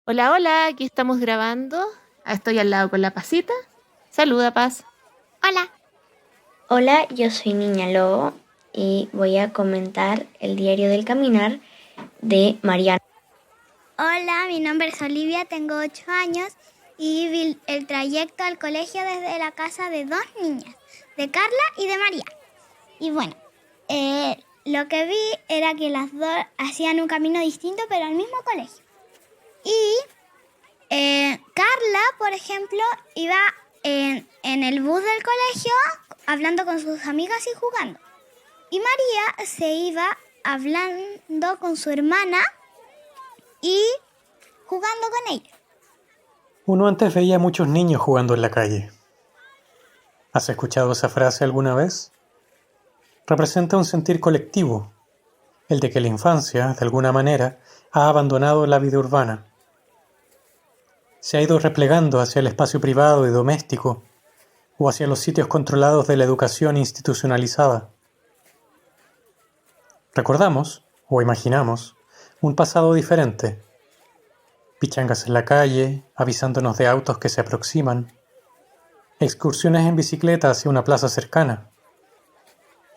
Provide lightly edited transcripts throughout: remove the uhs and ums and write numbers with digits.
Hola, hola, aquí estamos grabando. Estoy al lado con la Pasita. Saluda, Paz. Hola. Hola, yo soy Niña Lobo y voy a comentar el diario del caminar de Mariana. Hola, mi nombre es Olivia, tengo 8 años y vi el trayecto al colegio desde la casa de dos niñas, de Carla y de María. Y bueno, lo que vi era que las dos hacían un camino distinto pero al mismo colegio. Y Carla, por ejemplo, iba en el bus del colegio hablando con sus amigas y jugando. Y María se iba hablando con su hermana y jugando con ella. Uno antes veía a muchos niños jugando en la calle. ¿Has escuchado esa frase alguna vez? Representa un sentir colectivo, el de que la infancia, de alguna manera, ha abandonado la vida urbana. Se ha ido replegando hacia el espacio privado y doméstico, o hacia los sitios controlados de la educación institucionalizada. Recordamos, o imaginamos, un pasado diferente. Pichangas en la calle, avisándonos de autos que se aproximan. Excursiones en bicicleta hacia una plaza cercana.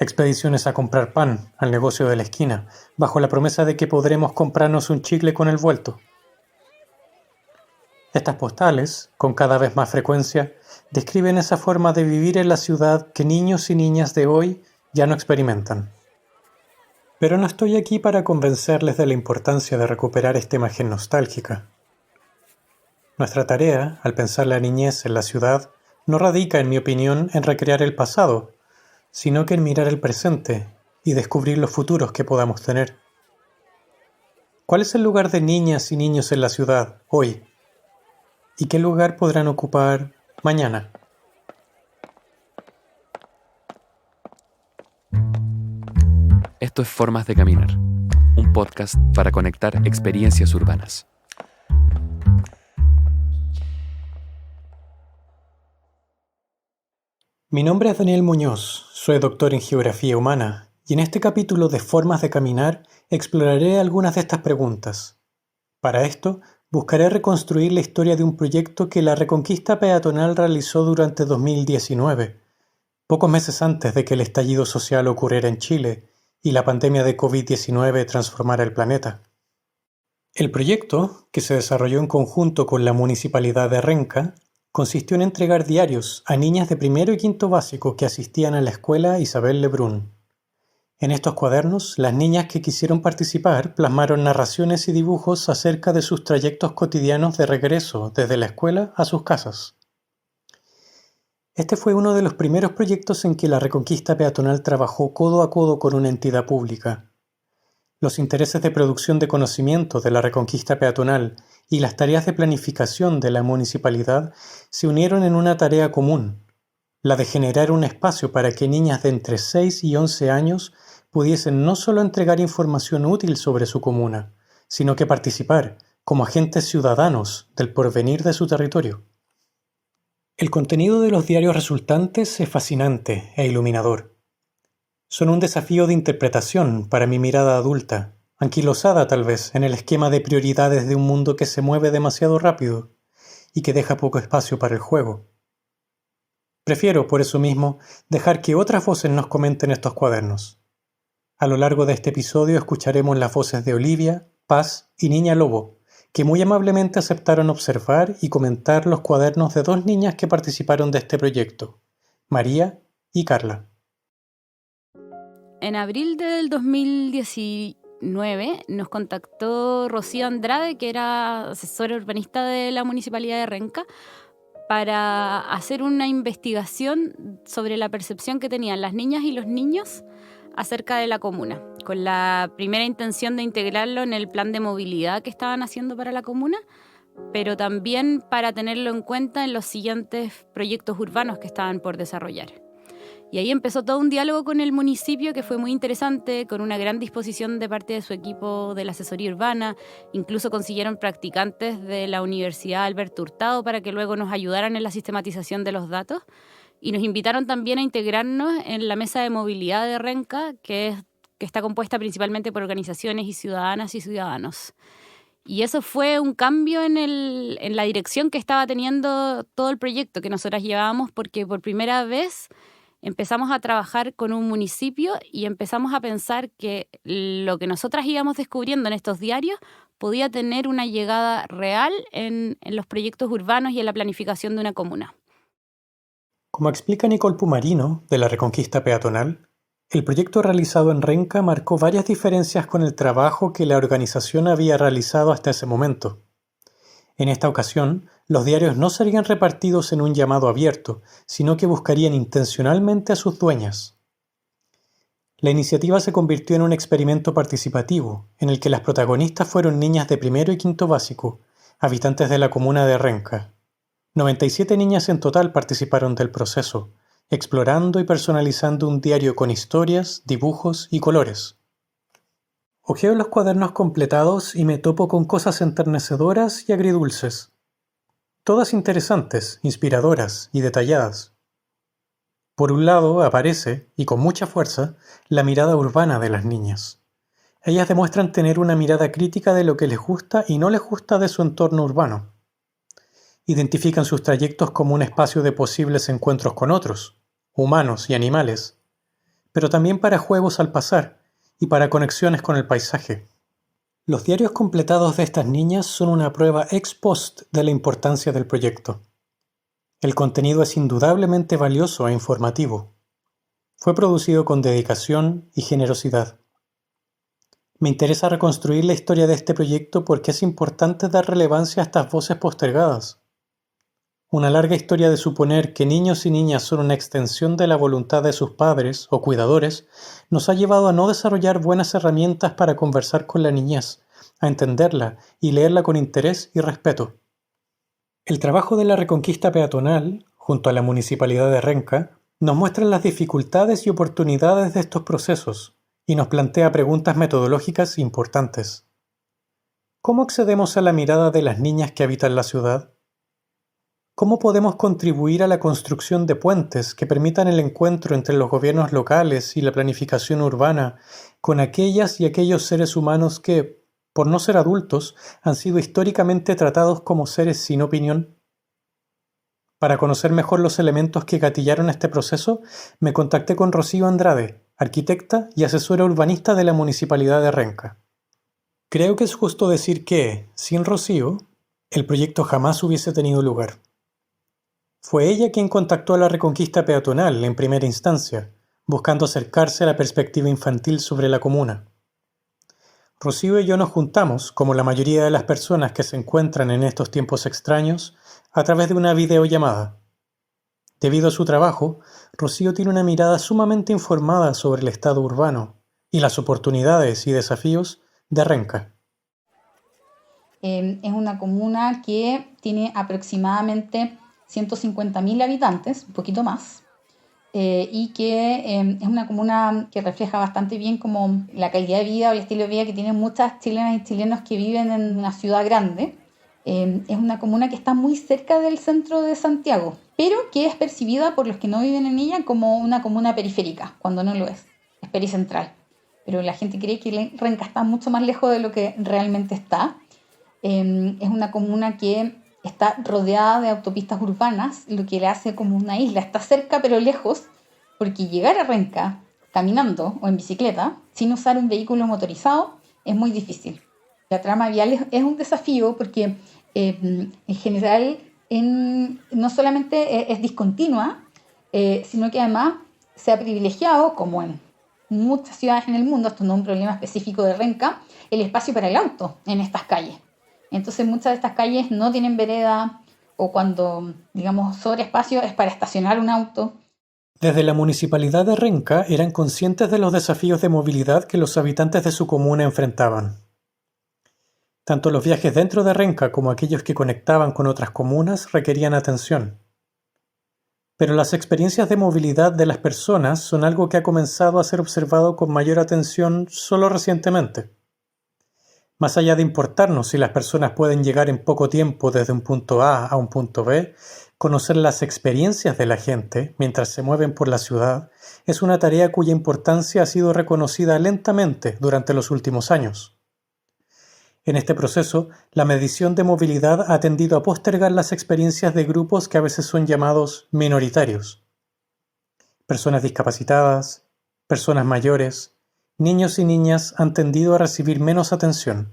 Expediciones a comprar pan al negocio de la esquina, bajo la promesa de que podremos comprarnos un chicle con el vuelto. Estas postales, con cada vez más frecuencia, describen esa forma de vivir en la ciudad que niños y niñas de hoy ya no experimentan. Pero no estoy aquí para convencerles de la importancia de recuperar esta imagen nostálgica. Nuestra tarea, al pensar la niñez en la ciudad, no radica, en mi opinión, en recrear el pasado, sino que en mirar el presente y descubrir los futuros que podamos tener. ¿Cuál es el lugar de niñas y niños en la ciudad hoy? ¿Y qué lugar podrán ocupar mañana? Esto es Formas de Caminar, un podcast para conectar experiencias urbanas. Mi nombre es Daniel Muñoz, soy doctor en Geografía Humana y en este capítulo de Formas de Caminar exploraré algunas de estas preguntas. Para esto, buscaré reconstruir la historia de un proyecto que la Reconquista Peatonal realizó durante 2019, pocos meses antes de que el estallido social ocurriera en Chile y la pandemia de COVID-19 transformara el planeta. El proyecto, que se desarrolló en conjunto con la Municipalidad de Renca, consistió en entregar diarios a niñas de primero y quinto básico que asistían a la escuela Isabel Lebrun. En estos cuadernos, las niñas que quisieron participar plasmaron narraciones y dibujos acerca de sus trayectos cotidianos de regreso desde la escuela a sus casas. Este fue uno de los primeros proyectos en que la Reconquista Peatonal trabajó codo a codo con una entidad pública. Los intereses de producción de conocimiento de la Reconquista Peatonal y las tareas de planificación de la municipalidad se unieron en una tarea común, la de generar un espacio para que niñas de entre 6 y 11 años pudiesen no solo entregar información útil sobre su comuna, sino que participar como agentes ciudadanos del porvenir de su territorio. El contenido de los diarios resultantes es fascinante e iluminador. Son un desafío de interpretación para mi mirada adulta, anquilosada tal vez en el esquema de prioridades de un mundo que se mueve demasiado rápido y que deja poco espacio para el juego. Prefiero, por eso mismo, dejar que otras voces nos comenten estos cuadernos. A lo largo de este episodio escucharemos las voces de Olivia, Paz y Niña Lobo, que muy amablemente aceptaron observar y comentar los cuadernos de dos niñas que participaron de este proyecto, María y Carla. En abril del 2019 nos contactó Rocío Andrade, que era asesora urbanista de la Municipalidad de Renca, para hacer una investigación sobre la percepción que tenían las niñas y los niños acerca de la comuna, con la primera intención de integrarlo en el plan de movilidad que estaban haciendo para la comuna, pero también para tenerlo en cuenta en los siguientes proyectos urbanos que estaban por desarrollar. Y ahí empezó todo un diálogo con el municipio que fue muy interesante, con una gran disposición de parte de su equipo de la asesoría urbana. Incluso consiguieron practicantes de la Universidad Alberto Hurtado para que luego nos ayudaran en la sistematización de los datos. Y nos invitaron también a integrarnos en la mesa de movilidad de Renca, que está compuesta principalmente por organizaciones y ciudadanas y ciudadanos. Y eso fue un cambio en la dirección que estaba teniendo todo el proyecto que nosotras llevábamos, porque por primera vez empezamos a trabajar con un municipio y empezamos a pensar que lo que nosotras íbamos descubriendo en estos diarios podía tener una llegada real en los proyectos urbanos y en la planificación de una comuna. Como explica Nicole Pumarino, de la Reconquista Peatonal, el proyecto realizado en Renca marcó varias diferencias con el trabajo que la organización había realizado hasta ese momento. En esta ocasión, los diarios no serían repartidos en un llamado abierto, sino que buscarían intencionalmente a sus dueñas. La iniciativa se convirtió en un experimento participativo, en el que las protagonistas fueron niñas de primero y quinto básico, habitantes de la comuna de Renca. 97 niñas en total participaron del proceso, explorando y personalizando un diario con historias, dibujos y colores. Hojeo los cuadernos completados y me topo con cosas enternecedoras y agridulces. Todas interesantes, inspiradoras y detalladas. Por un lado aparece, y con mucha fuerza, la mirada urbana de las niñas. Ellas demuestran tener una mirada crítica de lo que les gusta y no les gusta de su entorno urbano. Identifican sus trayectos como un espacio de posibles encuentros con otros, humanos y animales, pero también para juegos al pasar y para conexiones con el paisaje. Los diarios completados de estas niñas son una prueba ex post de la importancia del proyecto. El contenido es indudablemente valioso e informativo. Fue producido con dedicación y generosidad. Me interesa reconstruir la historia de este proyecto porque es importante dar relevancia a estas voces postergadas. Una larga historia de suponer que niños y niñas son una extensión de la voluntad de sus padres o cuidadores nos ha llevado a no desarrollar buenas herramientas para conversar con la niñez, a entenderla y leerla con interés y respeto. El trabajo de la Reconquista Peatonal, junto a la Municipalidad de Renca, nos muestra las dificultades y oportunidades de estos procesos y nos plantea preguntas metodológicas importantes. ¿Cómo accedemos a la mirada de las niñas que habitan la ciudad? ¿Cómo podemos contribuir a la construcción de puentes que permitan el encuentro entre los gobiernos locales y la planificación urbana con aquellas y aquellos seres humanos que, por no ser adultos, han sido históricamente tratados como seres sin opinión? Para conocer mejor los elementos que gatillaron este proceso, me contacté con Rocío Andrade, arquitecta y asesora urbanista de la Municipalidad de Renca. Creo que es justo decir que, sin Rocío, el proyecto jamás hubiese tenido lugar. Fue ella quien contactó a la Reconquista Peatonal en primera instancia, buscando acercarse a la perspectiva infantil sobre la comuna. Rocío y yo nos juntamos, como la mayoría de las personas que se encuentran en estos tiempos extraños, a través de una videollamada. Debido a su trabajo, Rocío tiene una mirada sumamente informada sobre el estado urbano y las oportunidades y desafíos de Renca. Es una comuna que tiene aproximadamente 150.000 habitantes, un poquito más, y que es una comuna que refleja bastante bien como la calidad de vida o el estilo de vida que tienen muchas chilenas y chilenos que viven en una ciudad grande. Es una comuna que está muy cerca del centro de Santiago, pero que es percibida por los que no viven en ella como una comuna periférica, cuando no lo es pericentral. Pero la gente cree que Renca está mucho más lejos de lo que realmente está. Es una comuna que está rodeada de autopistas urbanas, lo que le hace como una isla. Está cerca pero lejos, porque llegar a Renca caminando o en bicicleta, sin usar un vehículo motorizado, es muy difícil. La trama vial es un desafío porque en general no solamente es discontinua, sino que además se ha privilegiado, como en muchas ciudades en el mundo, esto no es un problema específico de Renca, el espacio para el auto en estas calles. Entonces muchas de estas calles no tienen vereda o cuando, digamos, sobre espacio es para estacionar un auto. Desde la Municipalidad de Renca eran conscientes de los desafíos de movilidad que los habitantes de su comuna enfrentaban. Tanto los viajes dentro de Renca como aquellos que conectaban con otras comunas requerían atención. Pero las experiencias de movilidad de las personas son algo que ha comenzado a ser observado con mayor atención solo recientemente. Más allá de importarnos si las personas pueden llegar en poco tiempo desde un punto A a un punto B, conocer las experiencias de la gente mientras se mueven por la ciudad es una tarea cuya importancia ha sido reconocida lentamente durante los últimos años. En este proceso, la medición de movilidad ha tendido a postergar las experiencias de grupos que a veces son llamados minoritarios. Personas discapacitadas, personas mayores, niños y niñas han tendido a recibir menos atención.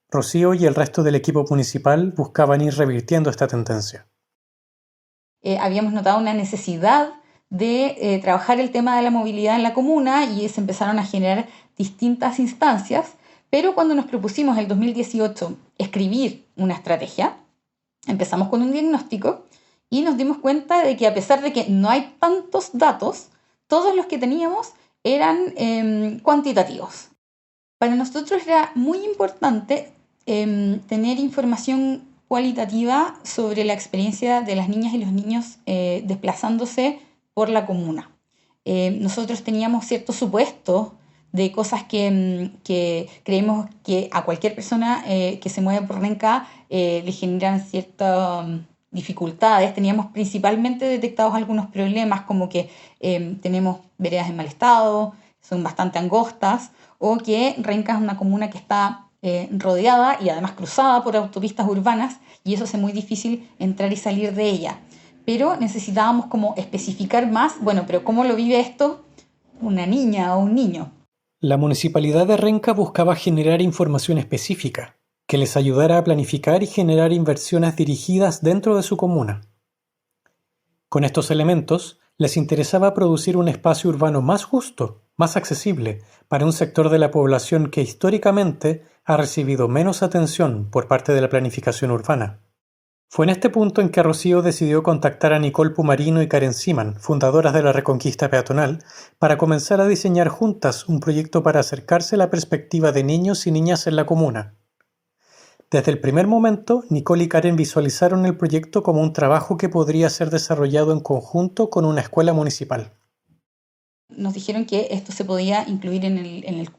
Rocío y el resto del equipo municipal buscaban ir revirtiendo esta tendencia. Habíamos notado una necesidad de trabajar el tema de la movilidad en la comuna y se empezaron a generar distintas instancias, pero cuando nos propusimos en el 2018 escribir una estrategia, empezamos con un diagnóstico y nos dimos cuenta de que a pesar de que no hay tantos datos, todos los que teníamos eran cuantitativos. Para nosotros era muy importante tener información cualitativa sobre la experiencia de las niñas y los niños desplazándose por la comuna. Nosotros teníamos ciertos supuestos de cosas que creemos que a cualquier persona que se mueve por Renca le generan ciertas dificultades. Teníamos principalmente detectados algunos problemas como que tenemos veredas en mal estado, son bastante angostas, o que Renca es una comuna que está rodeada y además cruzada por autopistas urbanas y eso hace muy difícil entrar y salir de ella. Pero necesitábamos como especificar más, bueno, pero ¿cómo lo vive esto una niña o un niño? La Municipalidad de Renca buscaba generar información específica que les ayudara a planificar y generar inversiones dirigidas dentro de su comuna. Con estos elementos, les interesaba producir un espacio urbano más justo, más accesible, para un sector de la población que históricamente ha recibido menos atención por parte de la planificación urbana. Fue en este punto en que Rocío decidió contactar a Nicole Pumarino y Karen Siman, fundadoras de la Reconquista Peatonal, para comenzar a diseñar juntas un proyecto para acercarse a la perspectiva de niños y niñas en la comuna. Desde el primer momento, Nicole y Karen visualizaron el proyecto como un trabajo que podría ser desarrollado en conjunto con una escuela municipal. Nos dijeron que esto se podía incluir en el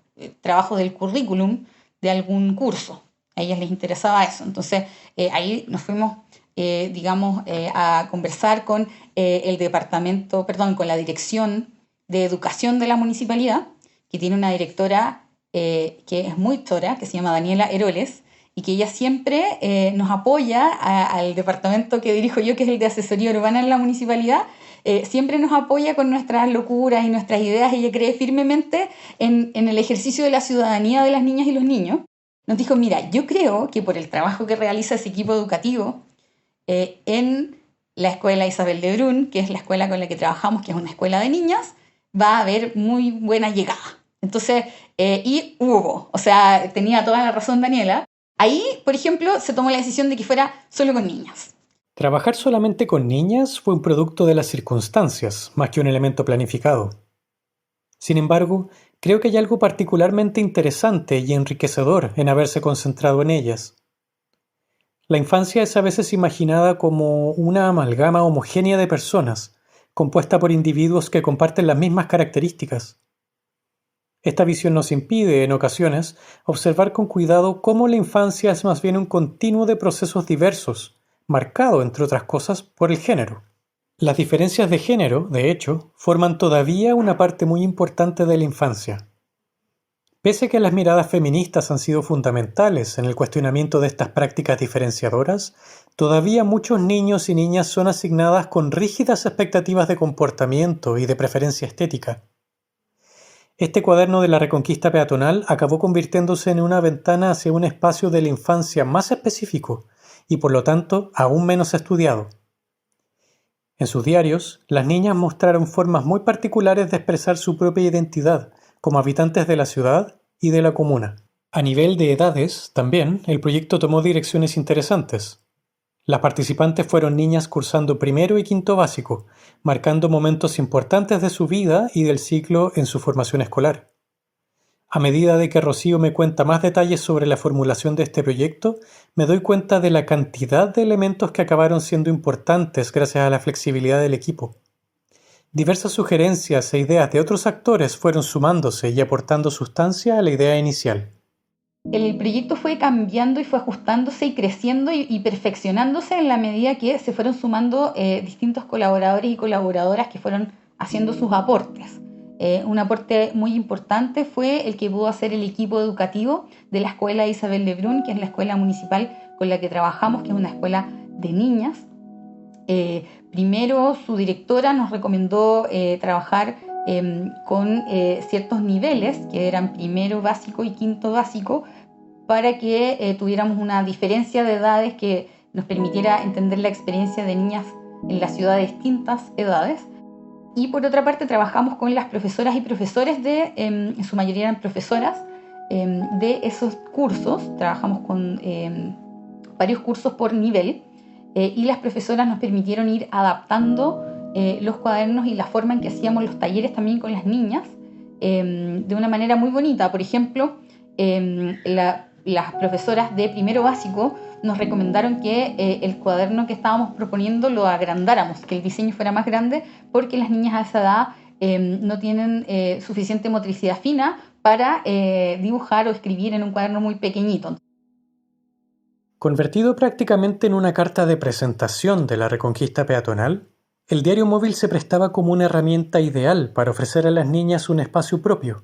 trabajo del currículum de algún curso. A ellas les interesaba eso. Entonces, ahí nos fuimos, a conversar con con la Dirección de Educación de la Municipalidad, que tiene una directora que es muy tora, que se llama Daniela Heroles, y que ella siempre nos apoya al departamento que dirijo yo, que es el de Asesoría Urbana en la Municipalidad. Siempre nos apoya con nuestras locuras y nuestras ideas. Ella cree firmemente en el ejercicio de la ciudadanía de las niñas y los niños. Nos dijo, mira, yo creo que por el trabajo que realiza ese equipo educativo en la escuela Isabel de Brún, que es la escuela con la que trabajamos, que es una escuela de niñas, va a haber muy buena llegada. Entonces, tenía toda la razón Daniela. Ahí, por ejemplo, se tomó la decisión de que fuera solo con niñas. Trabajar solamente con niñas fue un producto de las circunstancias, más que un elemento planificado. Sin embargo, creo que hay algo particularmente interesante y enriquecedor en haberse concentrado en ellas. La infancia es a veces imaginada como una amalgama homogénea de personas, compuesta por individuos que comparten las mismas características. Esta visión nos impide, en ocasiones, observar con cuidado cómo la infancia es más bien un continuo de procesos diversos, marcado, entre otras cosas, por el género. Las diferencias de género, de hecho, forman todavía una parte muy importante de la infancia. Pese a que las miradas feministas han sido fundamentales en el cuestionamiento de estas prácticas diferenciadoras, todavía muchos niños y niñas son asignadas con rígidas expectativas de comportamiento y de preferencia estética. Este cuaderno de la Reconquista Peatonal acabó convirtiéndose en una ventana hacia un espacio de la infancia más específico y por lo tanto aún menos estudiado. En sus diarios, las niñas mostraron formas muy particulares de expresar su propia identidad como habitantes de la ciudad y de la comuna. A nivel de edades, también, el proyecto tomó direcciones interesantes. Las participantes fueron niñas cursando primero y quinto básico, marcando momentos importantes de su vida y del ciclo en su formación escolar. A medida de que Rocío me cuenta más detalles sobre la formulación de este proyecto, me doy cuenta de la cantidad de elementos que acabaron siendo importantes gracias a la flexibilidad del equipo. Diversas sugerencias e ideas de otros actores fueron sumándose y aportando sustancia a la idea inicial. El proyecto fue cambiando y fue ajustándose y creciendo y perfeccionándose en la medida que se fueron sumando distintos colaboradores y colaboradoras que fueron haciendo sus aportes. Un aporte muy importante fue el que pudo hacer el equipo educativo de la escuela Isabel Lebrun, que es la escuela municipal con la que trabajamos, que es una escuela de niñas. Primero, su directora nos recomendó trabajar con ciertos niveles, que eran primero básico y quinto básico, para que tuviéramos una diferencia de edades que nos permitiera entender la experiencia de niñas en la ciudad de distintas edades. Y por otra parte trabajamos con las profesoras y profesores en su mayoría eran profesoras, de esos cursos. Trabajamos con varios cursos por nivel, y las profesoras nos permitieron ir adaptando los cuadernos y la forma en que hacíamos los talleres también con las niñas, de una manera muy bonita. Por ejemplo, las profesoras de primero básico nos recomendaron que el cuaderno que estábamos proponiendo lo agrandáramos, que el diseño fuera más grande, porque las niñas a esa edad no tienen suficiente motricidad fina para dibujar o escribir en un cuaderno muy pequeñito. Convertido prácticamente en una carta de presentación de la Reconquista peatonal, el diario móvil se prestaba como una herramienta ideal para ofrecer a las niñas un espacio propio,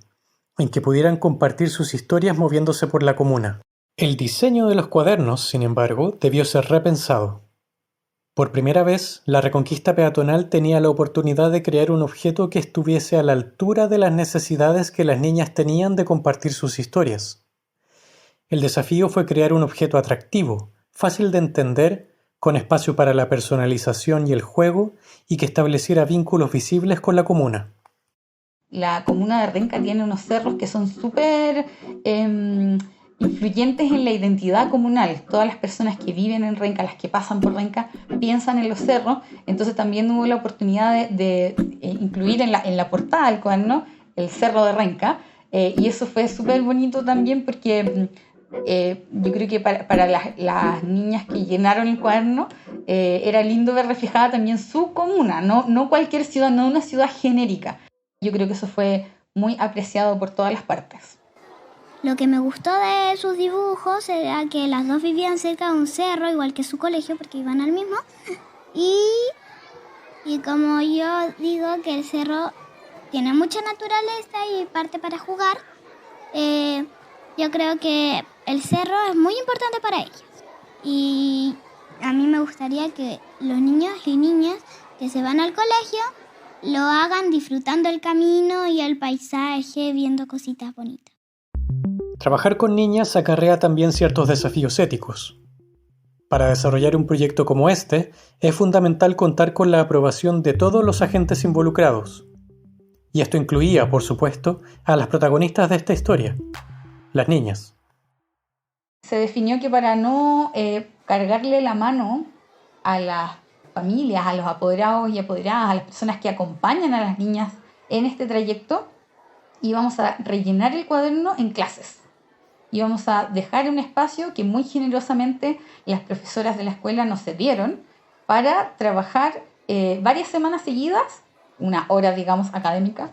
en que pudieran compartir sus historias moviéndose por la comuna. El diseño de los cuadernos, sin embargo, debió ser repensado. Por primera vez, la Reconquista peatonal tenía la oportunidad de crear un objeto que estuviese a la altura de las necesidades que las niñas tenían de compartir sus historias. El desafío fue crear un objeto atractivo, fácil de entender, con espacio para la personalización y el juego, y que estableciera vínculos visibles con la comuna. La comuna de Renca tiene unos cerros que son súper influyentes en la identidad comunal. Todas las personas que viven en Renca, las que pasan por Renca, piensan en los cerros. Entonces también hubo la oportunidad de incluir en la portada del cuaderno el cerro de Renca. Y eso fue súper bonito también porque yo creo que para las niñas que llenaron el cuaderno era lindo ver reflejada también su comuna, no cualquier ciudad, no una ciudad genérica. Yo creo que eso fue muy apreciado por todas las partes. Lo que me gustó de sus dibujos era que las dos vivían cerca de un cerro, igual que su colegio, porque iban al mismo. Y como yo digo que el cerro tiene mucha naturaleza y parte para jugar, yo creo que el cerro es muy importante para ellos. Y a mí me gustaría que los niños y niñas que se van al colegio lo hagan disfrutando el camino y el paisaje, viendo cositas bonitas. Trabajar con niñas acarrea también ciertos desafíos éticos. Para desarrollar un proyecto como este, es fundamental contar con la aprobación de todos los agentes involucrados. Y esto incluía, por supuesto, a las protagonistas de esta historia, las niñas. Se definió que para no cargarle la mano a las familias, a los apoderados y apoderadas, a las personas que acompañan a las niñas en este trayecto, íbamos a rellenar el cuaderno en clases. Íbamos a dejar un espacio que muy generosamente las profesoras de la escuela nos cedieron para trabajar varias semanas seguidas, una hora, digamos, académica,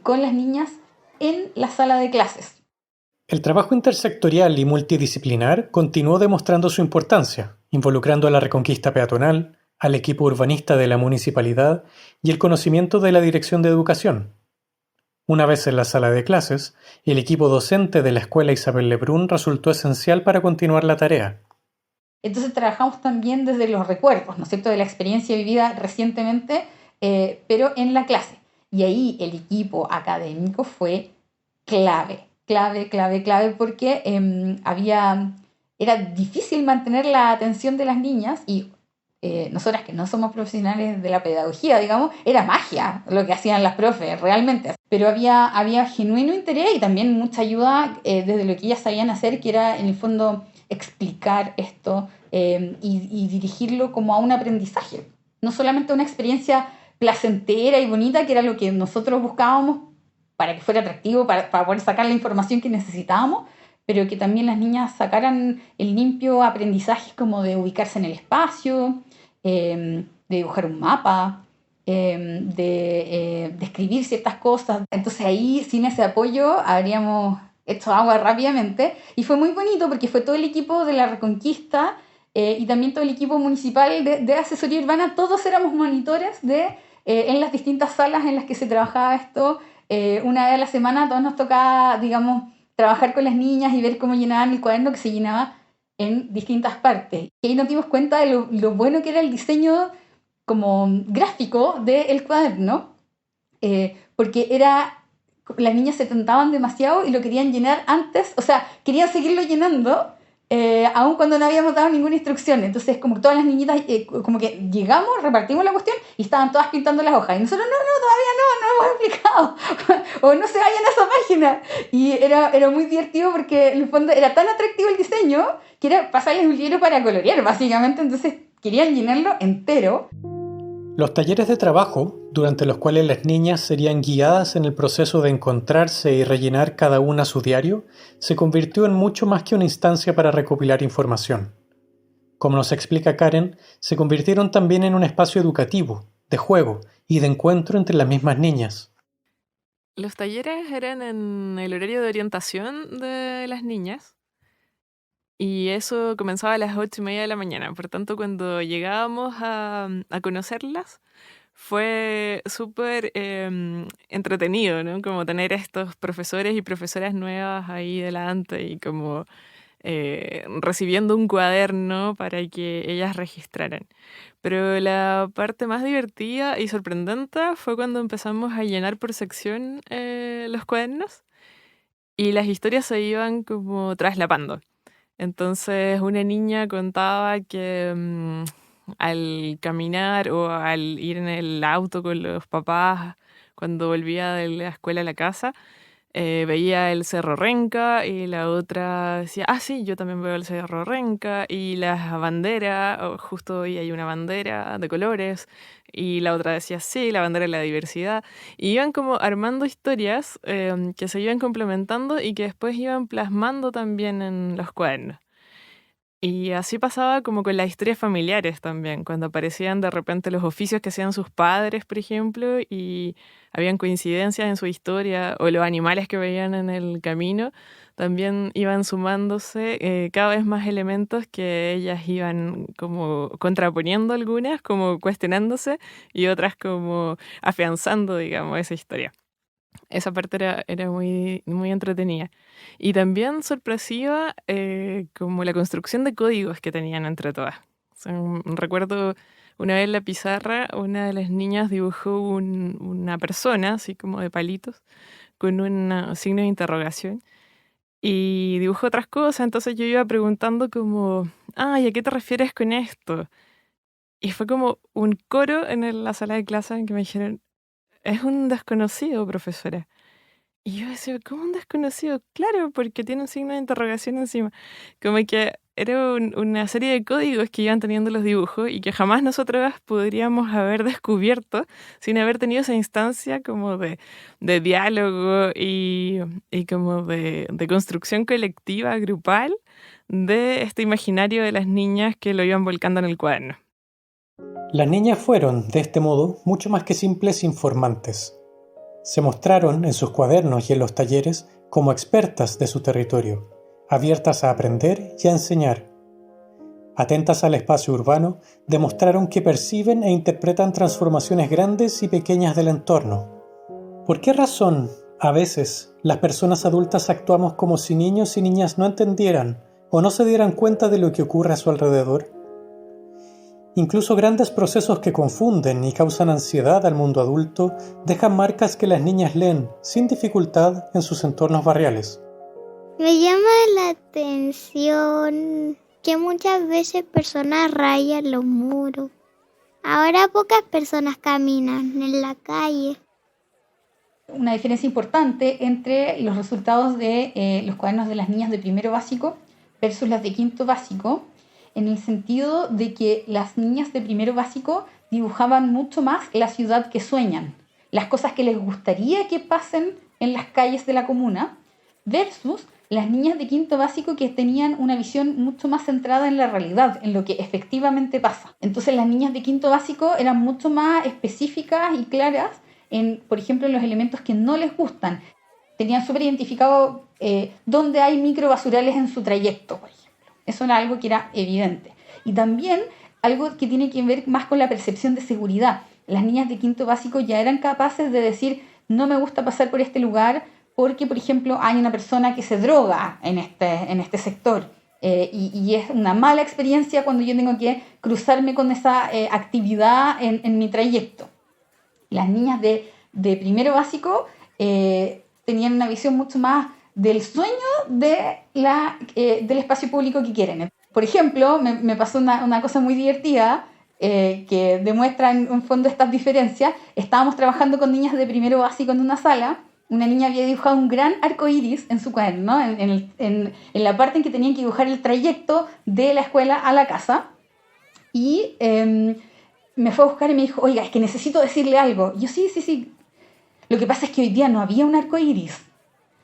con las niñas en la sala de clases. El trabajo intersectorial y multidisciplinar continuó demostrando su importancia, involucrando a la Reconquista peatonal, al equipo urbanista de la municipalidad y el conocimiento de la Dirección de Educación. Una vez en la sala de clases, el equipo docente de la Escuela Isabel Lebrun resultó esencial para continuar la tarea. Entonces trabajamos también desde los recuerdos, ¿no es cierto?, de la experiencia vivida recientemente, pero en la clase. Y ahí el equipo académico fue clave porque era difícil mantener la atención de las niñas y nosotras que no somos profesionales de la pedagogía, digamos, era magia lo que hacían las profes, realmente. Pero había genuino interés y también mucha ayuda desde lo que ellas sabían hacer, que era en el fondo explicar esto y dirigirlo como a un aprendizaje. No solamente una experiencia placentera y bonita, que era lo que nosotros buscábamos para que fuera atractivo, para poder sacar la información que necesitábamos, pero que también las niñas sacaran el limpio aprendizaje como de ubicarse en el espacio, de dibujar un mapa, de escribir ciertas cosas. Entonces ahí, sin ese apoyo, habríamos hecho agua rápidamente. Y fue muy bonito porque fue todo el equipo de la Reconquista y también todo el equipo municipal de asesoría urbana. Todos éramos monitores de en las distintas salas en las que se trabajaba esto, una vez a la semana a todos nos tocaba, digamos, trabajar con las niñas y ver cómo llenaban el cuaderno, que se llenaba en distintas partes. Y ahí nos dimos cuenta de lo bueno que era el diseño como gráfico del cuaderno, porque las niñas se tentaban demasiado y lo querían llenar antes, o sea, querían seguirlo llenando, aun cuando no habíamos dado ninguna instrucción. Entonces, como todas las niñitas, como que llegamos, repartimos la cuestión y estaban todas pintando las hojas. Y nosotros, no hemos explicado. O no se vayan a esa página. Y era muy divertido porque en el fondo era tan atractivo el diseño que era pasarles un libro para colorear, básicamente. Entonces, querían llenarlo entero. Los talleres de trabajo, durante los cuales las niñas serían guiadas en el proceso de encontrarse y rellenar cada una su diario, se convirtió en mucho más que una instancia para recopilar información. Como nos explica Karen, se convirtieron también en un espacio educativo, de juego y de encuentro entre las mismas niñas. Los talleres eran en el horario de orientación de las niñas. Y eso comenzaba a las 8:30 de la mañana. Por tanto, cuando llegábamos a conocerlas, fue súper entretenido, ¿no? Como tener estos profesores y profesoras nuevas ahí delante y como recibiendo un cuaderno para que ellas registraran. Pero la parte más divertida y sorprendente fue cuando empezamos a llenar por sección los cuadernos y las historias se iban como traslapando. Entonces una niña contaba que al caminar o al ir en el auto con los papás cuando volvía de la escuela a la casa, veía el Cerro Renca y la otra decía, sí, yo también veo el Cerro Renca y las banderas, justo hoy hay una bandera de colores y la otra decía, sí, la bandera de la diversidad. Y iban como armando historias que se iban complementando y que después iban plasmando también en los cuadernos. Y así pasaba como con las historias familiares también, cuando aparecían de repente los oficios que hacían sus padres, por ejemplo, y habían coincidencias en su historia, o los animales que veían en el camino, también iban sumándose cada vez más elementos que ellas iban como contraponiendo algunas, como cuestionándose, y otras como afianzando, digamos, esa historia. Esa parte era muy, muy entretenida. Y también sorpresiva como la construcción de códigos que tenían entre todas. O sea, recuerdo una vez en la pizarra, una de las niñas dibujó una persona, así como de palitos, con un signo de interrogación. Y dibujó otras cosas, entonces yo iba preguntando como, ¿y a qué te refieres con esto? Y fue como un coro en la sala de clase en que me dijeron, es un desconocido, profesora. Y yo decía, ¿cómo un desconocido? Claro, porque tiene un signo de interrogación encima. Como que era una serie de códigos que iban teniendo los dibujos y que jamás nosotras podríamos haber descubierto sin haber tenido esa instancia como de diálogo y como de construcción colectiva, grupal, de este imaginario de las niñas que lo iban volcando en el cuaderno. Las niñas fueron, de este modo, mucho más que simples informantes. Se mostraron en sus cuadernos y en los talleres como expertas de su territorio, abiertas a aprender y a enseñar. Atentas al espacio urbano, demostraron que perciben e interpretan transformaciones grandes y pequeñas del entorno. ¿Por qué razón, a veces, las personas adultas actuamos como si niños y niñas no entendieran o no se dieran cuenta de lo que ocurre a su alrededor? Incluso grandes procesos que confunden y causan ansiedad al mundo adulto dejan marcas que las niñas leen sin dificultad en sus entornos barriales. Me llama la atención que muchas veces personas rayan los muros. Ahora pocas personas caminan en la calle. Una diferencia importante entre los resultados de los cuadernos de las niñas de primero básico versus las de quinto básico, en el sentido de que las niñas de primero básico dibujaban mucho más la ciudad que sueñan, las cosas que les gustaría que pasen en las calles de la comuna, versus las niñas de quinto básico que tenían una visión mucho más centrada en la realidad, en lo que efectivamente pasa. Entonces las niñas de quinto básico eran mucho más específicas y claras en, por ejemplo, en los elementos que no les gustan. Tenían súper identificado dónde hay microbasurales en su trayecto, por ejemplo. Eso era algo que era evidente. Y también algo que tiene que ver más con la percepción de seguridad. las niñas de quinto básico ya eran capaces de decir, no me gusta pasar por este lugar porque, por ejemplo, hay una persona que se droga en este sector. Y es una mala experiencia cuando yo tengo que cruzarme con esa actividad en mi trayecto. Las niñas de primero básico tenían una visión mucho más del sueño del espacio público que quieren. Por ejemplo, me pasó una cosa muy divertida que demuestra en un fondo estas diferencias. Estábamos trabajando con niñas de primero básico en una sala. Una niña había dibujado un gran arco iris en su cuaderno, en la parte en que tenían que dibujar el trayecto de la escuela a la casa. Y me fue a buscar y me dijo, oiga, es que necesito decirle algo. Y yo, sí. Lo que pasa es que hoy día no había un arco iris.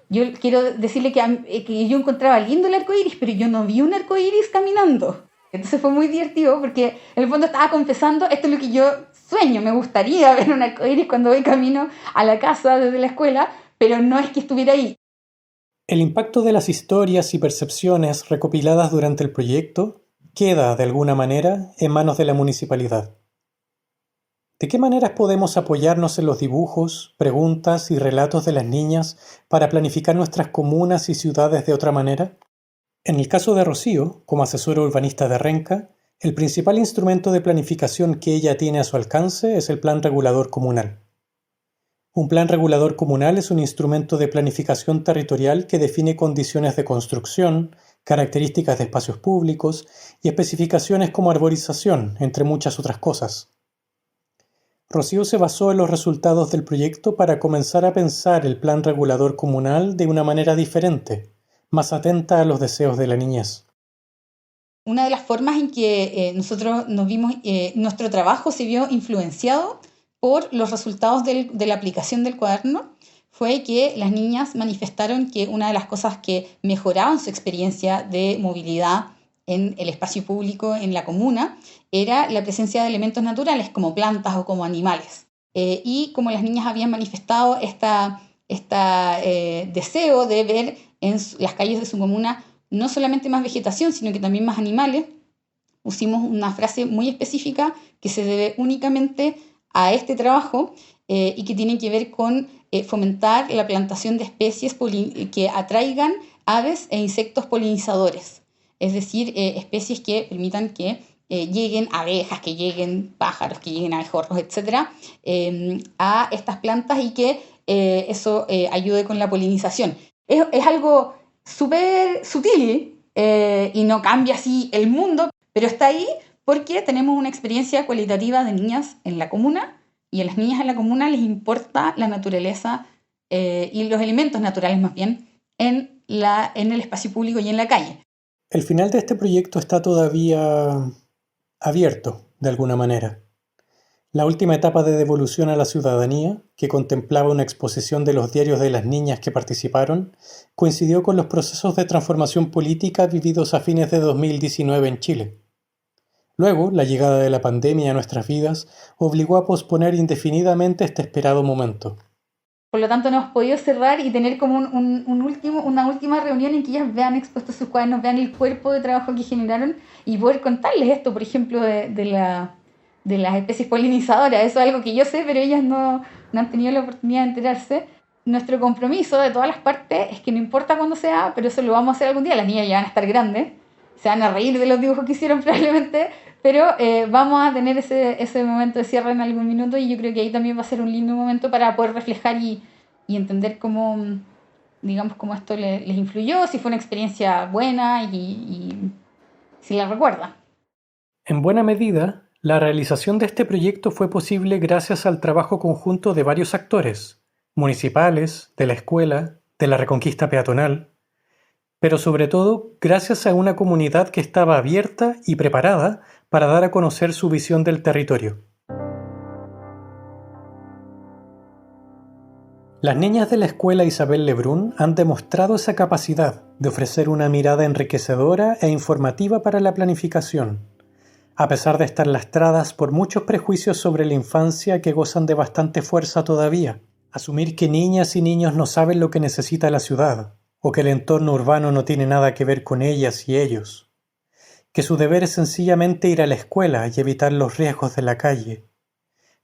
Yo quiero decirle que yo encontraba lindo el arco iris, pero yo no vi un arco iris caminando. Entonces fue muy divertido porque en el fondo estaba confesando, esto es lo que yo sueño, me gustaría ver un arco iris cuando voy camino a la casa desde la escuela, pero no es que estuviera ahí. El impacto de las historias y percepciones recopiladas durante el proyecto queda, de alguna manera, en manos de la municipalidad. ¿De qué maneras podemos apoyarnos en los dibujos, preguntas y relatos de las niñas para planificar nuestras comunas y ciudades de otra manera? En el caso de Rocío, como asesora urbanista de Renca, el principal instrumento de planificación que ella tiene a su alcance es el Plan Regulador Comunal. Un plan regulador comunal es un instrumento de planificación territorial que define condiciones de construcción, características de espacios públicos y especificaciones como arborización, entre muchas otras cosas. Rocío se basó en los resultados del proyecto para comenzar a pensar el plan regulador comunal de una manera diferente, más atenta a los deseos de la niñez. Una de las formas en que nosotros nos vimos, nuestro trabajo se vio influenciado por los resultados de la aplicación del cuaderno fue que las niñas manifestaron que una de las cosas que mejoraban su experiencia de movilidad en el espacio público en la comuna era la presencia de elementos naturales como plantas o como animales. Y como las niñas habían manifestado este deseo de ver en las calles de su comuna no solamente más vegetación, sino que también más animales, pusimos una frase muy específica que se debe únicamente a este trabajo y que tiene que ver con fomentar la plantación de especies que atraigan aves e insectos polinizadores, es decir, especies que permitan que lleguen abejas, que lleguen pájaros, que lleguen abejorros, etc., a estas plantas y que eso ayude con la polinización. Es algo súper sutil y no cambia así el mundo, pero está ahí porque tenemos una experiencia cualitativa de niñas en la comuna y a las niñas en la comuna les importa la naturaleza y los elementos naturales más bien en el espacio público y en la calle. El final de este proyecto está todavía abierto, de alguna manera. La última etapa de devolución a la ciudadanía, que contemplaba una exposición de los diarios de las niñas que participaron, coincidió con los procesos de transformación política vividos a fines de 2019 en Chile. Luego, la llegada de la pandemia a nuestras vidas obligó a posponer indefinidamente este esperado momento. Por lo tanto, no hemos podido cerrar y tener como una última reunión en que ellas vean expuestos sus cuadernos, vean el cuerpo de trabajo que generaron y poder contarles esto, por ejemplo, de las especies polinizadoras. Eso es algo que yo sé, pero ellas no han tenido la oportunidad de enterarse. Nuestro compromiso de todas las partes es que no importa cuándo sea, pero eso lo vamos a hacer algún día. Las niñas ya van a estar grandes, se van a reír de los dibujos que hicieron probablemente, pero vamos a tener ese momento de cierre en algún minuto y yo creo que ahí también va a ser un lindo momento para poder reflejar y entender cómo esto les influyó, si fue una experiencia buena y si la recuerda. En buena medida, la realización de este proyecto fue posible gracias al trabajo conjunto de varios actores, municipales, de la escuela, de la Reconquista Peatonal, pero sobre todo gracias a una comunidad que estaba abierta y preparada para dar a conocer su visión del territorio. Las niñas de la escuela Isabel Lebrun han demostrado esa capacidad de ofrecer una mirada enriquecedora e informativa para la planificación, a pesar de estar lastradas por muchos prejuicios sobre la infancia que gozan de bastante fuerza todavía. Asumir que niñas y niños no saben lo que necesita la ciudad, o que el entorno urbano no tiene nada que ver con ellas y ellos, que su deber es sencillamente ir a la escuela y evitar los riesgos de la calle,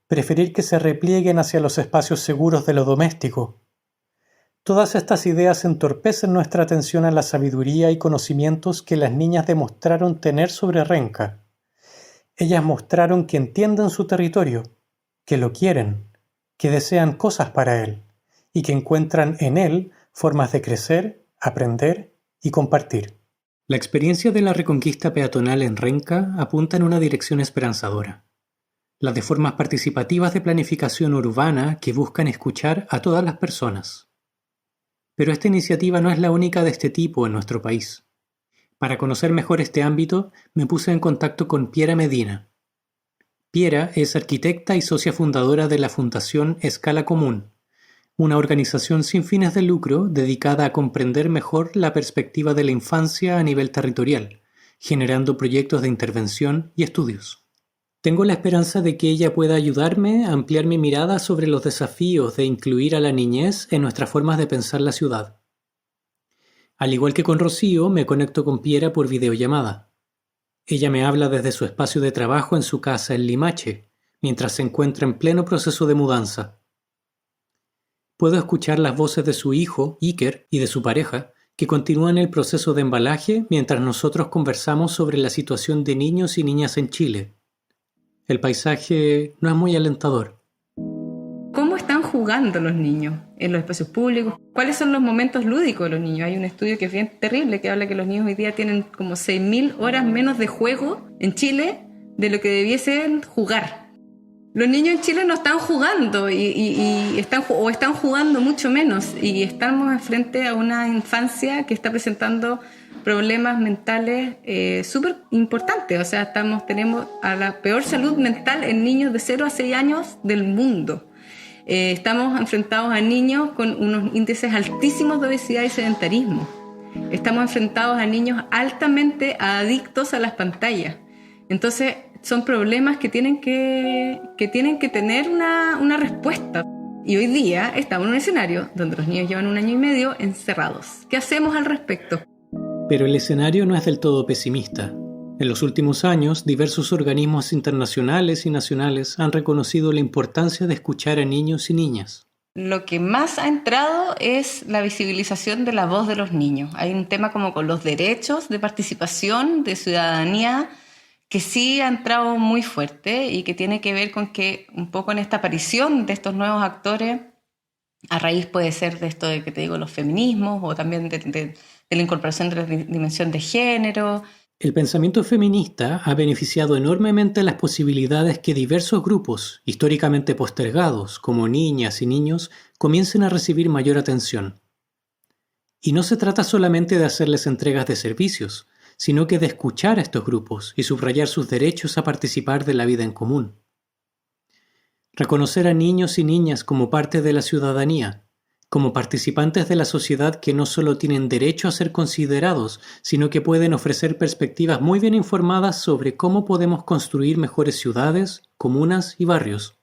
preferir que se replieguen hacia los espacios seguros de lo doméstico. Todas estas ideas entorpecen nuestra atención a la sabiduría y conocimientos que las niñas demostraron tener sobre Renca. Ellas mostraron que entienden su territorio, que lo quieren, que desean cosas para él y que encuentran en él formas de crecer, aprender y compartir. La experiencia de la reconquista peatonal en Renca apunta en una dirección esperanzadora. La de formas participativas de planificación urbana que buscan escuchar a todas las personas. Pero esta iniciativa no es la única de este tipo en nuestro país. Para conocer mejor este ámbito, me puse en contacto con Piera Medina. Piera es arquitecta y socia fundadora de la Fundación Escala Común, una organización sin fines de lucro dedicada a comprender mejor la perspectiva de la infancia a nivel territorial, generando proyectos de intervención y estudios. Tengo la esperanza de que ella pueda ayudarme a ampliar mi mirada sobre los desafíos de incluir a la niñez en nuestras formas de pensar la ciudad. Al igual que con Rocío, me conecto con Piera por videollamada. Ella me habla desde su espacio de trabajo en su casa en Limache, mientras se encuentra en pleno proceso de mudanza. Puedo escuchar las voces de su hijo, Iker, y de su pareja, que continúan el proceso de embalaje mientras nosotros conversamos sobre la situación de niños y niñas en Chile. El paisaje no es muy alentador. ¿Cómo están jugando los niños en los espacios públicos? ¿Cuáles son los momentos lúdicos de los niños? Hay un estudio que es bien terrible que habla que los niños hoy día tienen como 6.000 horas menos de juego en Chile de lo que debiesen jugar. Los niños en Chile no están jugando están jugando mucho menos y estamos frente a una infancia que está presentando problemas mentales súper importantes. O sea, tenemos a la peor salud mental en niños de 0 a 6 años del mundo. Estamos enfrentados a niños con unos índices altísimos de obesidad y sedentarismo. Estamos enfrentados a niños altamente adictos a las pantallas. Entonces, son problemas que tienen que tener una respuesta. Y hoy día estamos en un escenario donde los niños llevan 1 año y medio encerrados. ¿Qué hacemos al respecto? Pero el escenario no es del todo pesimista. En los últimos años, diversos organismos internacionales y nacionales han reconocido la importancia de escuchar a niños y niñas. Lo que más ha entrado es la visibilización de la voz de los niños. Hay un tema como con los derechos de participación, de ciudadanía, que sí ha entrado muy fuerte y que tiene que ver con que un poco en esta aparición de estos nuevos actores, a raíz puede ser de esto de que te digo, los feminismos o también de la incorporación de la dimensión de género. El pensamiento feminista ha beneficiado enormemente las posibilidades que diversos grupos, históricamente postergados, como niñas y niños, comiencen a recibir mayor atención. Y no se trata solamente de hacerles entregas de servicios, sino que de escuchar a estos grupos y subrayar sus derechos a participar de la vida en común. Reconocer a niños y niñas como parte de la ciudadanía, como participantes de la sociedad que no solo tienen derecho a ser considerados, sino que pueden ofrecer perspectivas muy bien informadas sobre cómo podemos construir mejores ciudades, comunas y barrios.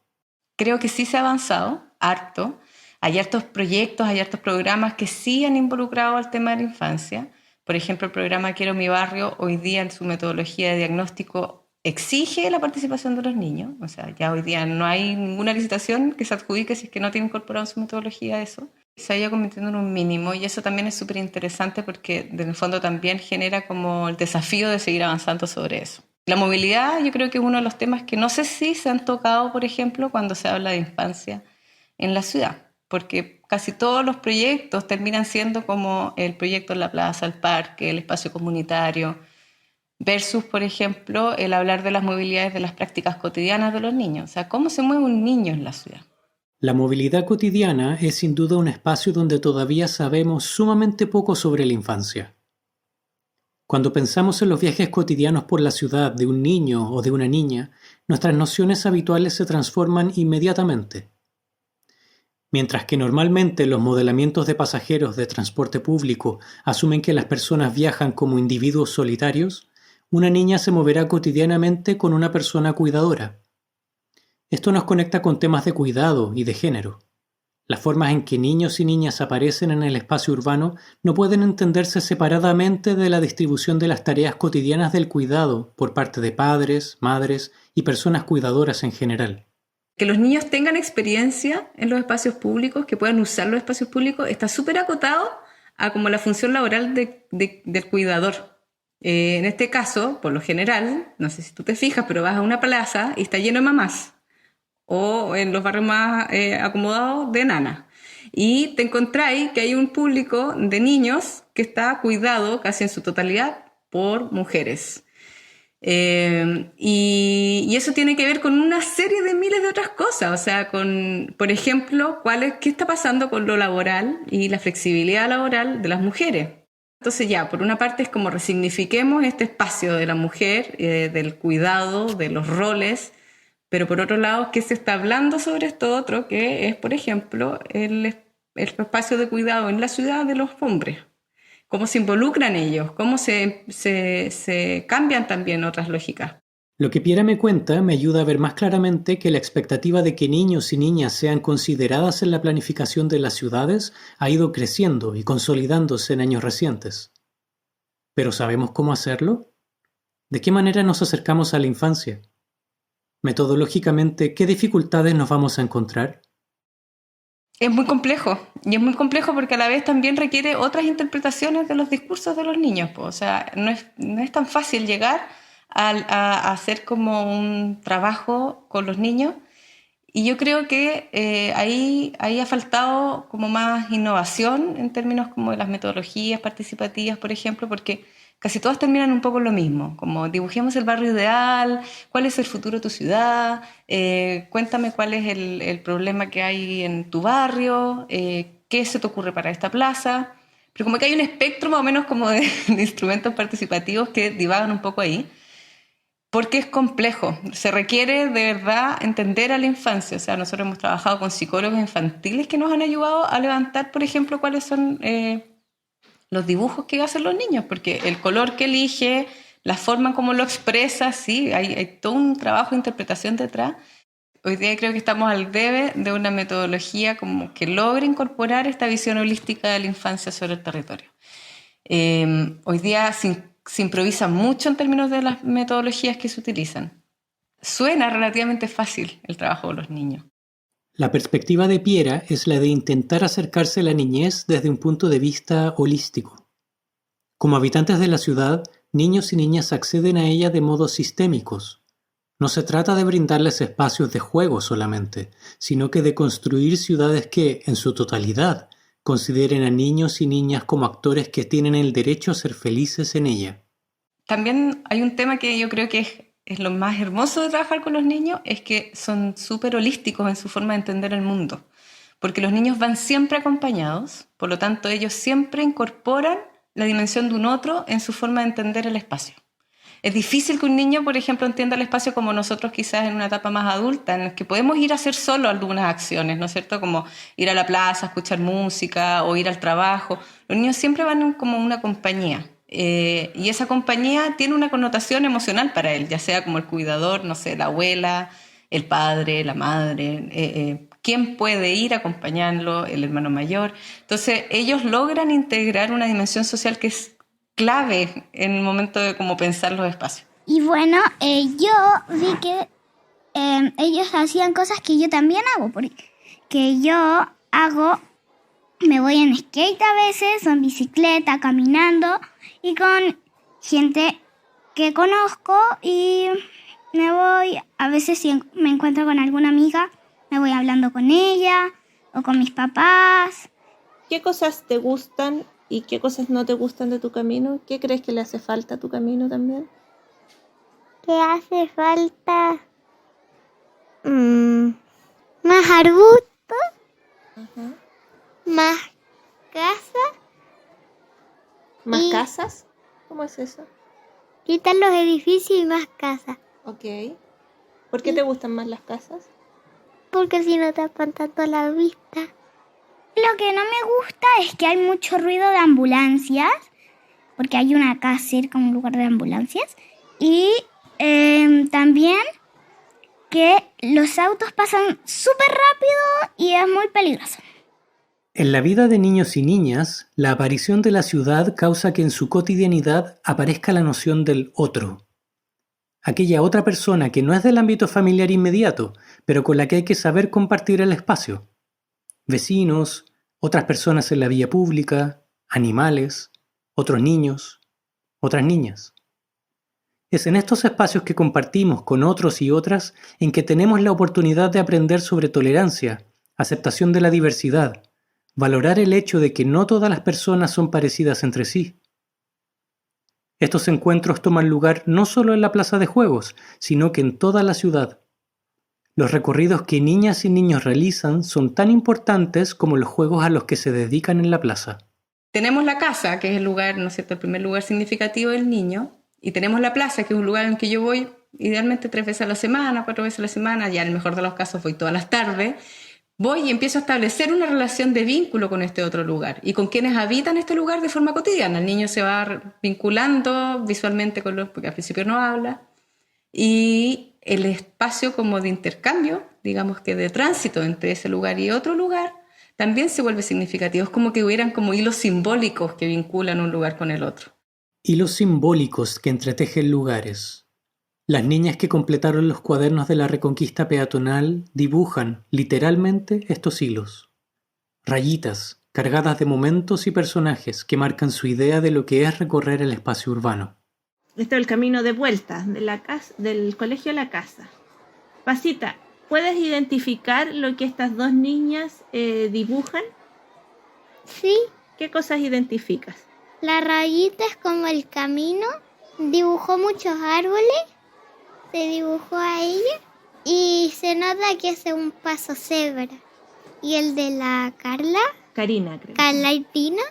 Creo que sí se ha avanzado harto. Hay hartos proyectos, hay hartos programas que sí han involucrado al tema de la infancia. Por ejemplo, el programa Quiero mi barrio, hoy día en su metodología de diagnóstico exige la participación de los niños. O sea, ya hoy día no hay ninguna licitación que se adjudique si es que no tiene incorporado en su metodología eso. Se ha ido convirtiendo en un mínimo y eso también es súper interesante porque en el fondo también genera como el desafío de seguir avanzando sobre eso. La movilidad yo creo que es uno de los temas que no sé si se han tocado, por ejemplo, cuando se habla de infancia en la ciudad, porque casi todos los proyectos terminan siendo como el proyecto en la plaza, el parque, el espacio comunitario, versus, por ejemplo, el hablar de las movilidades de las prácticas cotidianas de los niños. O sea, ¿cómo se mueve un niño en la ciudad? La movilidad cotidiana es sin duda un espacio donde todavía sabemos sumamente poco sobre la infancia. Cuando pensamos en los viajes cotidianos por la ciudad de un niño o de una niña, nuestras nociones habituales se transforman inmediatamente. Mientras que normalmente los modelamientos de pasajeros de transporte público asumen que las personas viajan como individuos solitarios, una niña se moverá cotidianamente con una persona cuidadora. Esto nos conecta con temas de cuidado y de género. Las formas en que niños y niñas aparecen en el espacio urbano no pueden entenderse separadamente de la distribución de las tareas cotidianas del cuidado por parte de padres, madres y personas cuidadoras en general. Que los niños tengan experiencia en los espacios públicos, que puedan usar los espacios públicos, está súper acotado a como la función laboral del cuidador. En este caso, por lo general, no sé si tú te fijas, pero vas a una plaza y está lleno de mamás, o en los barrios más acomodados de nanas. Y te encontráis que hay un público de niños que está cuidado casi en su totalidad por mujeres. Y eso tiene que ver con una serie de miles de otras cosas, o sea, con, por ejemplo, qué está pasando con lo laboral y la flexibilidad laboral de las mujeres. Entonces ya, por una parte es como resignifiquemos este espacio de la mujer, del cuidado, de los roles, pero por otro lado, ¿qué se está hablando sobre esto otro? Que es, por ejemplo, el espacio de cuidado en la ciudad de los hombres. Cómo se involucran ellos, cómo se cambian también otras lógicas. Lo que Piera me cuenta me ayuda a ver más claramente que la expectativa de que niños y niñas sean consideradas en la planificación de las ciudades ha ido creciendo y consolidándose en años recientes. ¿Pero sabemos cómo hacerlo? ¿De qué manera nos acercamos a la infancia? Metodológicamente, ¿qué dificultades nos vamos a encontrar? Es muy complejo, y es muy complejo porque a la vez también requiere otras interpretaciones de los discursos de los niños. O sea, no es tan fácil llegar a hacer como un trabajo con los niños, y yo creo que ahí ha faltado como más innovación en términos como de las metodologías participativas, por ejemplo, porque casi todas terminan un poco en lo mismo, como dibujemos el barrio ideal, cuál es el futuro de tu ciudad, cuéntame cuál es el problema que hay en tu barrio, qué se te ocurre para esta plaza. Pero como que hay un espectro más o menos como de instrumentos participativos que divagan un poco ahí, porque es complejo. Se requiere de verdad entender a la infancia. O sea, nosotros hemos trabajado con psicólogos infantiles que nos han ayudado a levantar, por ejemplo, cuáles son los dibujos que hacen los niños, porque el color que elige, la forma como lo expresa, sí, hay todo un trabajo de interpretación detrás. Hoy día creo que estamos al debe de una metodología como que logre incorporar esta visión holística de la infancia sobre el territorio. Hoy día se improvisa mucho en términos de las metodologías que se utilizan. Suena relativamente fácil el trabajo de los niños. La perspectiva de Piera es la de intentar acercarse a la niñez desde un punto de vista holístico. Como habitantes de la ciudad, niños y niñas acceden a ella de modos sistémicos. No se trata de brindarles espacios de juego solamente, sino que de construir ciudades que, en su totalidad, consideren a niños y niñas como actores que tienen el derecho a ser felices en ella. También hay un tema que yo creo que es lo más hermoso de trabajar con los niños, es que son súper holísticos en su forma de entender el mundo, porque los niños van siempre acompañados, por lo tanto ellos siempre incorporan la dimensión de un otro en su forma de entender el espacio. Es difícil que un niño, por ejemplo, entienda el espacio como nosotros quizás en una etapa más adulta, en la que podemos ir a hacer solo algunas acciones, ¿no es cierto? Como ir a la plaza, escuchar música o ir al trabajo. Los niños siempre van como una compañía. Y esa compañía tiene una connotación emocional para él, ya sea como el cuidador, no sé, la abuela, el padre, la madre, quién puede ir a acompañarlo, el hermano mayor. Entonces ellos logran integrar una dimensión social que es clave en el momento de como pensar los espacios. Y bueno, yo vi que ellos hacían cosas que yo también hago, porque yo me voy en skate a veces, o en bicicleta, caminando, y con gente que conozco, y me voy, a veces si me encuentro con alguna amiga, me voy hablando con ella, o con mis papás. ¿Qué cosas te gustan y qué cosas no te gustan de tu camino? ¿Qué crees que le hace falta a tu camino también? ¿Qué hace falta? Más arbustos. Ajá. Más casa. ¿Más Y- casas? ¿Cómo es eso? Quitar los edificios y más casas. Ok. ¿Por qué te gustan más las casas? Porque si no tapan tanto la vista. Lo que no me gusta es que hay mucho ruido de ambulancias. Porque hay una acá cerca, un lugar de ambulancias. Y también que los autos pasan súper rápido y es muy peligroso. En la vida de niños y niñas, la aparición de la ciudad causa que en su cotidianidad aparezca la noción del otro. aquella otra persona que no es del ámbito familiar inmediato, pero con la que hay que saber compartir el espacio. Vecinos, otras personas en la vía pública, animales, otros niños, otras niñas. Es en estos espacios que compartimos con otros y otras en que tenemos la oportunidad de aprender sobre tolerancia, aceptación de la diversidad, valorar el hecho de que no todas las personas son parecidas entre sí. Estos encuentros toman lugar no solo en la plaza de juegos, sino que en toda la ciudad. Los recorridos que niñas y niños realizan son tan importantes como los juegos a los que se dedican en la plaza. Tenemos la casa, que es el lugar, ¿no es cierto?, el primer lugar significativo del niño, y tenemos la plaza, que es un lugar en que yo voy idealmente 3 veces a la semana, 4 veces a la semana, ya en el mejor de los casos voy todas las tardes. Voy y empiezo a establecer una relación de vínculo con este otro lugar y con quienes habitan este lugar de forma cotidiana. El niño se va vinculando visualmente con los, porque al principio no habla, y el espacio como de intercambio, digamos que de tránsito entre ese lugar y otro lugar, también se vuelve significativo. Es como que hubieran como hilos simbólicos que vinculan un lugar con el otro. Hilos simbólicos que entretejen lugares. Las niñas que completaron los cuadernos de la Reconquista peatonal dibujan, literalmente, estos hilos. Rayitas, cargadas de momentos y personajes que marcan su idea de lo que es recorrer el espacio urbano. Este es el camino de vuelta del colegio a la casa. Pasita, ¿puedes identificar lo que estas dos niñas dibujan? Sí, ¿Qué cosas identificas? la rayita es como el camino. Dibujó muchos árboles. Se dibujó a ella. Y se nota que hace un paso cebra. Y el de la Carla, Karina, creo. Carla y Tina,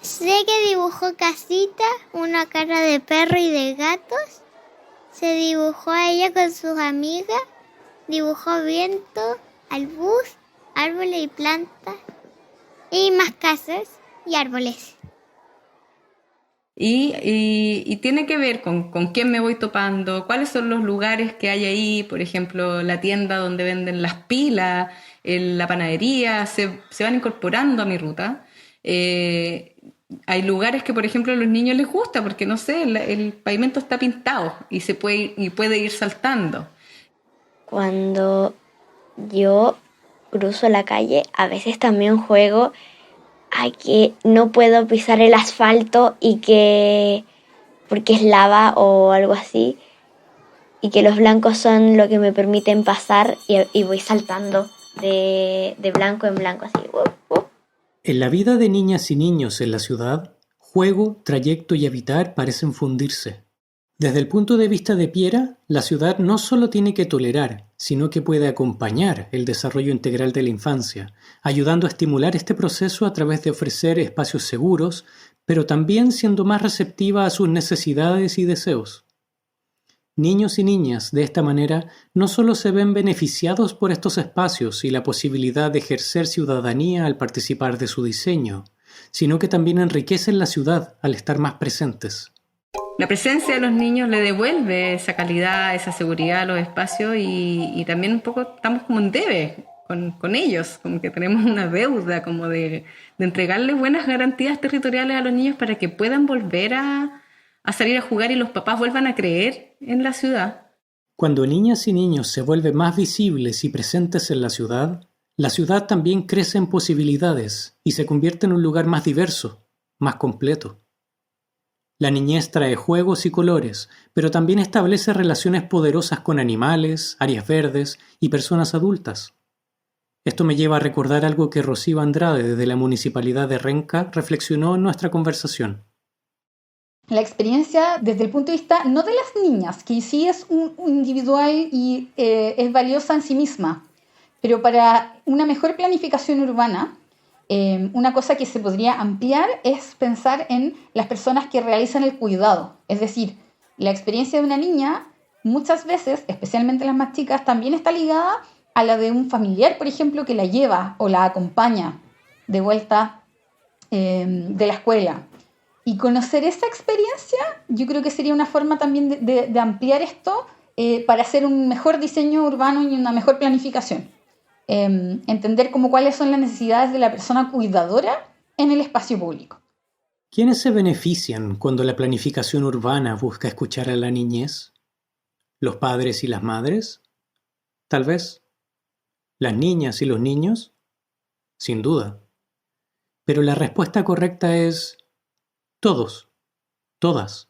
sé que dibujó casitas, una cara de perro y de gatos. Se dibujó a ella con sus amigas. Dibujó viento, al bus, árboles y plantas. Y más casas y árboles. Y tiene que ver con quién me voy topando, cuáles son los lugares que hay ahí, por ejemplo, la tienda donde venden las pilas, la panadería, se van incorporando a mi ruta. Hay lugares que, por ejemplo, a los niños les gusta porque, no sé, el pavimento está pintado y puede ir saltando. Cuando yo cruzo la calle, a veces también juego a que no puedo pisar el asfalto porque es lava o algo así, y que los blancos son lo que me permiten pasar y voy saltando de blanco en blanco así. En la vida de niñas y niños en la ciudad, juego, trayecto y habitar parecen fundirse. Desde el punto de vista de Piera, la ciudad no solo tiene que tolerar, sino que puede acompañar el desarrollo integral de la infancia, ayudando a estimular este proceso a través de ofrecer espacios seguros, pero también siendo más receptiva a sus necesidades y deseos. Niños y niñas, de esta manera, no solo se ven beneficiados por estos espacios y la posibilidad de ejercer ciudadanía al participar de su diseño, sino que también enriquecen la ciudad al estar más presentes. La presencia de los niños le devuelve esa calidad, esa seguridad a los espacios y también un poco estamos como en debe con ellos, como que tenemos una deuda como de entregarles buenas garantías territoriales a los niños para que puedan volver a salir a jugar y los papás vuelvan a creer en la ciudad. Cuando niñas y niños se vuelven más visibles y presentes en la ciudad también crece en posibilidades y se convierte en un lugar más diverso, más completo. La niñez trae juegos y colores, pero también establece relaciones poderosas con animales, áreas verdes y personas adultas. Esto me lleva a recordar algo que Rocío Andrade, desde la Municipalidad de Renca, reflexionó en nuestra conversación. La experiencia desde el punto de vista, no de las niñas, que sí es un individual y es valiosa en sí misma, pero para una mejor planificación urbana, una cosa que se podría ampliar es pensar en las personas que realizan el cuidado. Es decir, la experiencia de una niña muchas veces, especialmente las más chicas, también está ligada a la de un familiar, por ejemplo, que la lleva o la acompaña de vuelta de la escuela. Y conocer esa experiencia, yo creo que sería una forma también de ampliar esto para hacer un mejor diseño urbano y una mejor planificación. Entender cuáles son las necesidades de la persona cuidadora en el espacio público. ¿Quiénes se benefician cuando la planificación urbana busca escuchar a la niñez? ¿Los padres y las madres? Tal vez. ¿Las niñas y los niños? Sin duda. Pero la respuesta correcta es todos, todas.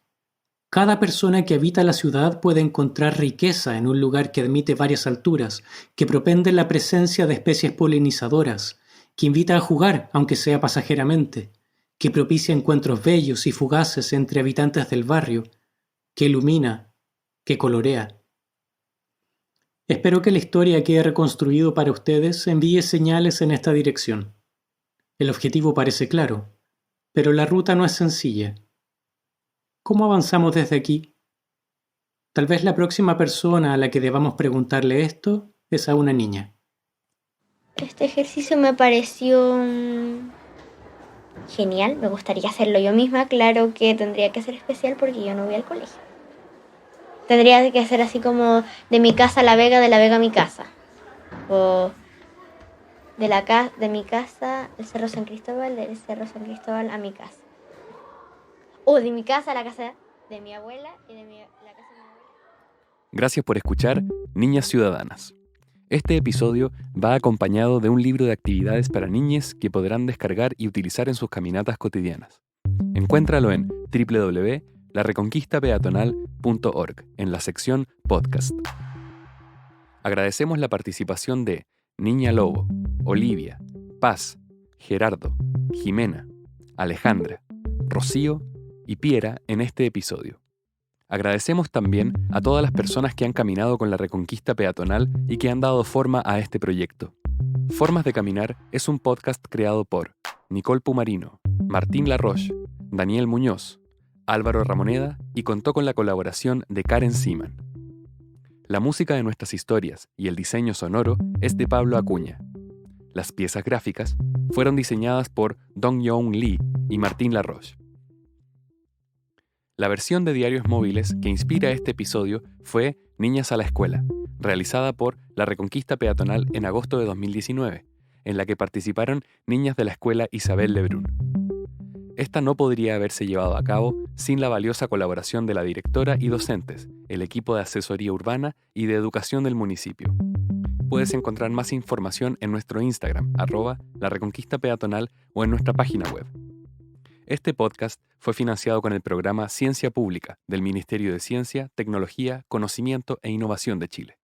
Cada persona que habita la ciudad puede encontrar riqueza en un lugar que admite varias alturas, que propende la presencia de especies polinizadoras, que invita a jugar, aunque sea pasajeramente, que propicia encuentros bellos y fugaces entre habitantes del barrio, que ilumina, que colorea. Espero que la historia que he reconstruido para ustedes envíe señales en esta dirección. El objetivo parece claro, pero la ruta no es sencilla. ¿Cómo avanzamos desde aquí? Tal vez la próxima persona a la que debamos preguntarle esto es a una niña. Este ejercicio me pareció genial, me gustaría hacerlo yo misma. Claro que tendría que ser especial porque yo no voy al colegio. Tendría que ser así como de mi casa a La Vega, de La Vega a mi casa. O de mi casa, el Cerro San Cristóbal, del Cerro San Cristóbal a mi casa. O de mi casa a la casa de mi abuela y la casa de mi abuela. Gracias por escuchar Niñas Ciudadanas. Este episodio va acompañado de un libro de actividades para niñas que podrán descargar y utilizar en sus caminatas cotidianas. Encuéntralo en www.lareconquistapeatonal.org en la sección Podcast. Agradecemos la participación de Niña Lobo, Olivia, Paz, Gerardo, Jimena, Alejandra, Rocío y Piera en este episodio. Agradecemos también a todas las personas que han caminado con la Reconquista Peatonal y que han dado forma a este proyecto. Formas de Caminar es un podcast creado por Nicole Pumarino, Martín Laroche, Daniel Muñoz, Álvaro Ramoneda y contó con la colaboración de Karen Seaman. La música de nuestras historias y el diseño sonoro es de Pablo Acuña. Las piezas gráficas fueron diseñadas por Dong-Young Lee y Martín Laroche. La versión de Diarios Móviles que inspira este episodio fue Niñas a la Escuela, realizada por La Reconquista Peatonal en agosto de 2019, en la que participaron niñas de la escuela Isabel Lebrun. Esta no podría haberse llevado a cabo sin la valiosa colaboración de la directora y docentes, el equipo de asesoría urbana y de educación del municipio. Puedes encontrar más información en nuestro Instagram, @lareconquistapeatonal o en nuestra página web. Este podcast fue financiado con el programa Ciencia Pública del Ministerio de Ciencia, Tecnología, Conocimiento e Innovación de Chile.